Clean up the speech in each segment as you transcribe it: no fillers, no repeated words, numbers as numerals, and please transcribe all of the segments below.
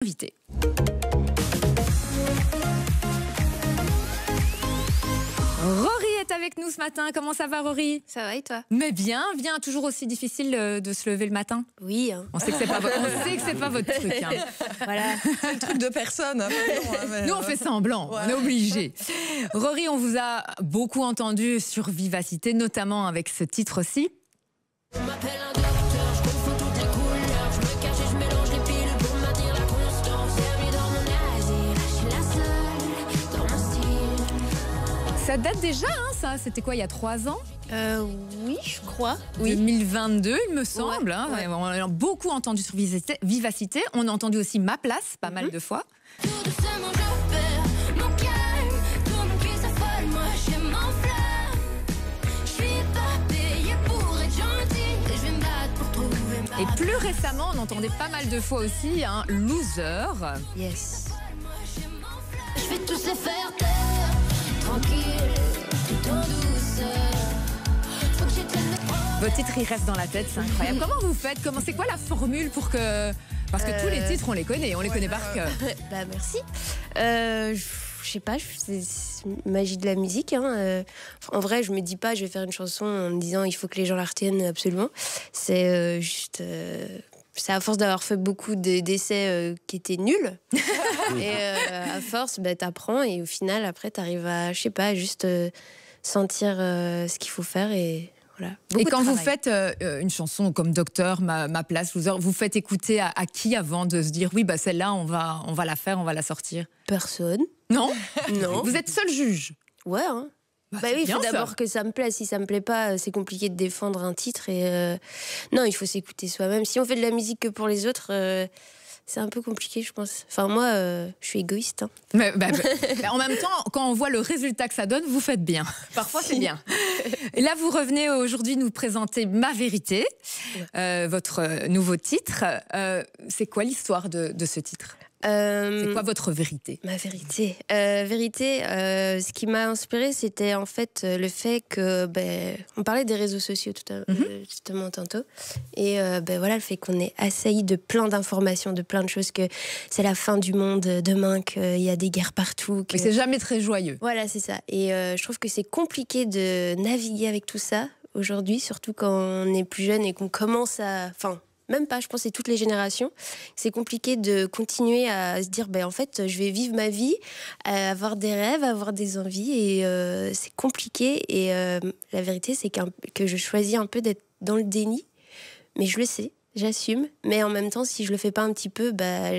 Invité. Rory est avec nous ce matin. Comment ça va, Rory? Ça va et toi? Mais bien, toujours aussi difficile de se lever le matin. Oui. Hein. On sait que c'est pas, votre truc. Hein. Voilà. C'est le truc de personne. Hein, mais nous, on fait semblant, on est obligé. Rory, on vous a beaucoup entendu sur Vivacité, notamment avec ce titre aussi. On m'appelle un docteur, je confonds toutes les couleurs, je me cache et je mélange les piles pour maintenir la constance. Bienvenue dans mon asile, je suis la seule dans mon style. Ça date déjà, hein, ça? C'était quoi, il y a 3 ans? Oui, je crois. Oui. 2022, il me semble. Ouais, hein. ouais. On a beaucoup entendu sur Vivacité. On a entendu aussi Ma Place, pas mal de fois. Tout doucement, je perds mon calme. Tout mon pied s'affole, moi je m'enflamme. Je suis pas payée pour être gentille. Et je vais me battre pour trouver ma... Et plus récemment, on entendait pas mal de fois aussi un Loser. Yes. Je vais tous les faire taire, tranquille, tout en douceur. Faut que j'éteigne mes proches. Votre titre, il reste dans la tête, c'est incroyable. Comment vous faites? C'est quoi la formule pour que... Parce que tous les titres, on les connaît par cœur. Bah merci. Je sais pas, c'est magie de la musique. Hein. En vrai, je me dis pas, je vais faire une chanson en me disant il faut que les gens la retiennent absolument. C'est juste... C'est à force d'avoir fait beaucoup d'essais qui étaient nuls. Et à force, t'apprends et au final, après, t'arrives à, je sais pas, juste sentir ce qu'il faut faire et voilà. Et quand vous faites une chanson comme Docteur, Ma Place, Loser, vous faites écouter à qui avant de se dire oui, celle-là, on va la faire, on va la sortir? Personne. Non? Non. Vous êtes seul juge? Ouais, hein. Oui, il faut d'abord que ça me plaise. Si ça me plaît pas, c'est compliqué de défendre un titre. Et non, il faut s'écouter soi-même. Si on fait de la musique que pour les autres, c'est un peu compliqué, je pense. Enfin, moi, je suis égoïste. Hein. Mais en même temps, quand on voit le résultat que ça donne, vous faites bien. Parfois, c'est bien. Et là, vous revenez aujourd'hui nous présenter Ma Vérité, votre nouveau titre. C'est quoi l'histoire de ce titre? C'est quoi votre vérité? Ma vérité. Ce qui m'a inspirée, c'était en fait le fait que... on parlait des réseaux sociaux justement tantôt. Et voilà, le fait qu'on est assailli de plein d'informations, de plein de choses, que c'est la fin du monde demain, qu'il y a des guerres partout. Mais c'est jamais très joyeux. Voilà, c'est ça. Et je trouve que c'est compliqué de naviguer avec tout ça aujourd'hui, surtout quand on est plus jeune et qu'on commence à... Enfin, même pas, je pense que c'est toutes les générations. C'est compliqué de continuer à se dire, en fait, je vais vivre ma vie, avoir des rêves, avoir des envies, et c'est compliqué. Et la vérité, c'est que je choisis un peu d'être dans le déni, mais je le sais, j'assume. Mais en même temps, si je le fais pas un petit peu,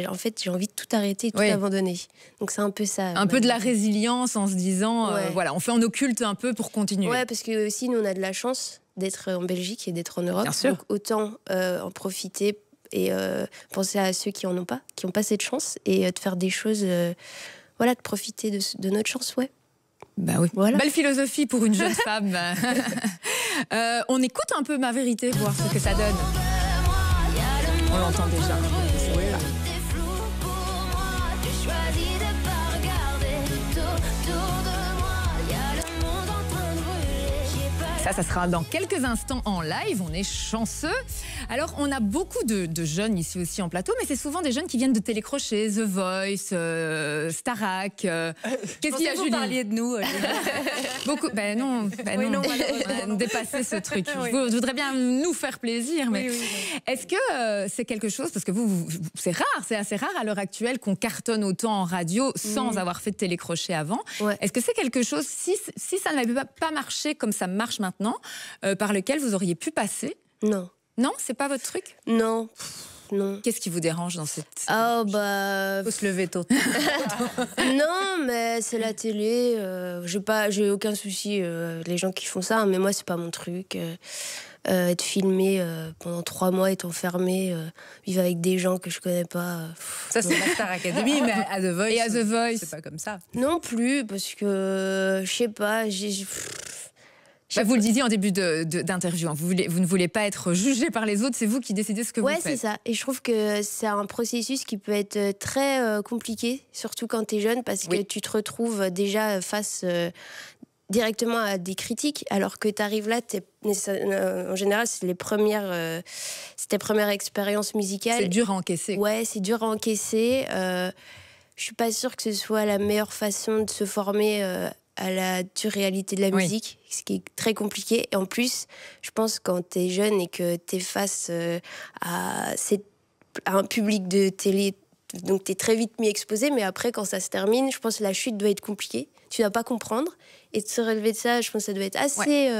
en fait, j'ai envie de tout arrêter, et tout abandonner. Donc c'est un peu ça. Un peu de la résilience en se disant, voilà, on occulte un peu pour continuer. Ouais, parce que aussi, nous, on a de la chance d'être en Belgique et d'être en Europe. Bien sûr. Donc autant en profiter et penser à ceux qui n'ont pas cette chance et de faire des choses, de profiter de notre chance, ouais. Oui. Voilà. Belle philosophie pour une jeune femme. On écoute un peu Ma Vérité, voir ce que ça donne. On l'entend déjà. Ça sera dans quelques instants en live. On est chanceux. Alors, on a beaucoup de jeunes ici aussi en plateau, mais c'est souvent des jeunes qui viennent de télécrochet, The Voice, Starac. Qu'est-ce qu'il y a, Julie? Vous parliez de nous. Beaucoup. Non. Dépasser ce truc. Oui. Je voudrais bien nous faire plaisir, mais oui. est-ce que c'est quelque chose, parce que c'est rare, c'est assez rare à l'heure actuelle qu'on cartonne autant en radio sans avoir fait de télécrochet avant. Ouais. Est-ce que c'est quelque chose, si ça n'avait pas marché comme ça marche maintenant, par lequel vous auriez pu passer? Non. Non, c'est pas votre truc? Non. Non. Qu'est-ce qui vous dérange dans cette... Faut se lever tôt. Non, mais c'est la télé. J'ai aucun souci. Les gens qui font ça, mais moi, c'est pas mon truc. Être filmé pendant 3 mois, être enfermé, vivre avec des gens que je connais pas. Ça, c'est la Star Academy, mais à The Voice. Et à The Voice, c'est pas comme ça. Non plus, parce que je sais pas. Vous le disiez en début d'interview, hein, vous ne voulez pas être jugé par les autres, c'est vous qui décidez ce que vous faites. Ouais, c'est ça. Et je trouve que c'est un processus qui peut être très compliqué, surtout quand tu es jeune, parce que tu te retrouves déjà face directement à des critiques, alors que tu arrives là, en général, c'est tes premières expériences musicales. C'est dur à encaisser. Ouais, c'est dur à encaisser. Je suis pas sûre que ce soit la meilleure façon de se former à la dure réalité de la musique, ce qui est très compliqué. Et en plus, je pense quand tu es jeune et que tu es face à un public de télé, donc tu es très vite mis exposé, mais après, quand ça se termine, je pense que la chute doit être compliquée. Tu dois pas comprendre. Et de se relever de ça, je pense que ça doit être assez...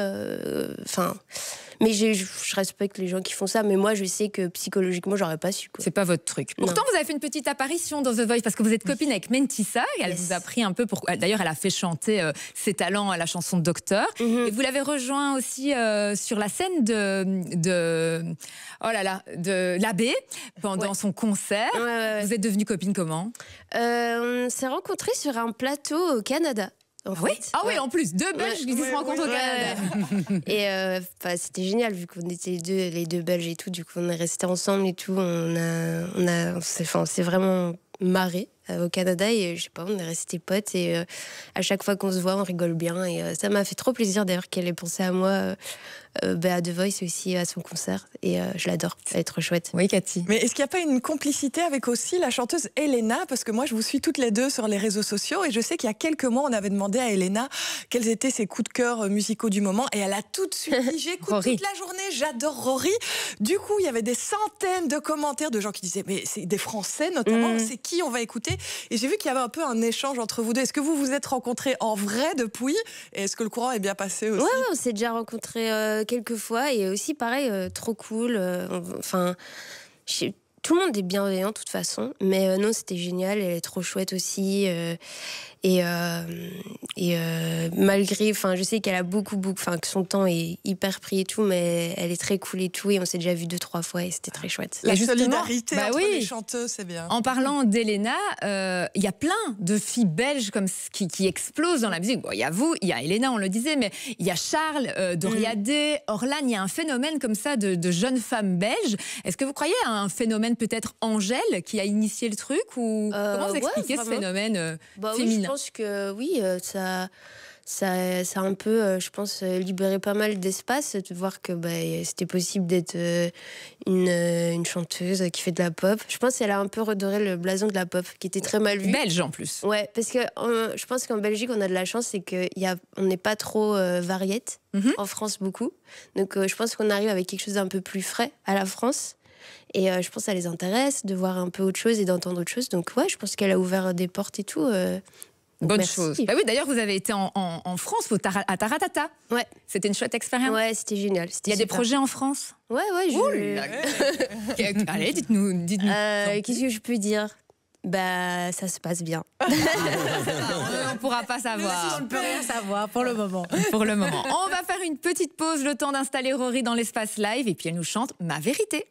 mais je respecte les gens qui font ça, mais moi, je sais que psychologiquement, j'aurais pas su. C'est pas votre truc. Pourtant, vous avez fait une petite apparition dans The Voice parce que vous êtes copine avec Mentissa. Elle vous a pris un peu pour... D'ailleurs, elle a fait chanter ses talents à la chanson de Docteur. Et vous l'avez rejoint aussi sur la scène de l'Abbé pendant son concert. Vous êtes devenue copine comment? On s'est rencontrés sur un plateau au Canada. En en plus, deux Belges qui se rencontrent au Canada. Et c'était génial vu qu'on était les deux Belges et tout. Du coup, on est restés ensemble et tout. On s'est vraiment marré au Canada et je sais pas, on est restés potes et à chaque fois qu'on se voit, on rigole bien et ça m'a fait trop plaisir d'ailleurs qu'elle ait pensé à moi. À The Voice aussi à son concert et je l'adore, ça va être trop chouette. Oui, Cathy. Mais est-ce qu'il n'y a pas une complicité avec aussi la chanteuse Elena? Parce que moi je vous suis toutes les deux sur les réseaux sociaux et je sais qu'il y a quelques mois on avait demandé à Elena quels étaient ses coups de cœur musicaux du moment et elle a tout de suite dit j'écoute toute la journée, j'adore Rory. Du coup il y avait des centaines de commentaires de gens qui disaient mais c'est des Français notamment, c'est qui on va écouter? Et j'ai vu qu'il y avait un peu un échange entre vous deux. Est-ce que vous vous êtes rencontrés en vrai depuis? Et est-ce que le courant est bien passé aussi? Ouais, on s'est déjà rencontrés quelques fois et aussi pareil trop cool, tout le monde est bienveillant de toute façon, mais non, c'était génial, elle est trop chouette aussi malgré, je sais qu'elle a beaucoup, que son temps est hyper pris et tout, mais elle est très cool et tout, et on s'est déjà vu 2-3 fois et c'était très chouette. La solidarité entre les chanteuses, c'est bien. En parlant d'Elena, il y a plein de filles belges comme qui explosent dans la musique. Bon, il y a vous, il y a Elena, on le disait, mais il y a Charles, Doria Day, Orlan, il y a un phénomène comme ça de jeunes femmes belges. Est-ce que vous croyez à un phénomène peut-être Angèle qui a initié le truc ou comment vous expliquez ce phénomène féminin? Je pense que oui, ça a un peu, je pense, libéré pas mal d'espace de voir que c'était possible d'être une chanteuse qui fait de la pop. Je pense qu'elle a un peu redoré le blason de la pop qui était très mal vu. Belge en plus. Ouais, parce que je pense qu'en Belgique on a de la chance, c'est qu'on n'est pas trop variette. En France beaucoup. Donc je pense qu'on arrive avec quelque chose d'un peu plus frais à la France. Et je pense que ça les intéresse de voir un peu autre chose et d'entendre autre chose. Donc ouais, je pense qu'elle a ouvert des portes et tout. Bonne chose. Bah oui, d'ailleurs, vous avez été en France, à Taratata. Ouais. C'était une chouette expérience. Ouais, c'était génial. Il y a des projets en France? Ouais. Allez, dites-nous. Qu'est-ce que je peux dire? Ça se passe bien. On ne pourra pas savoir. On ne peut rien savoir pour le moment. Pour le moment. On va faire une petite pause, le temps d'installer Rory dans l'espace live, et puis elle nous chante Ma Vérité.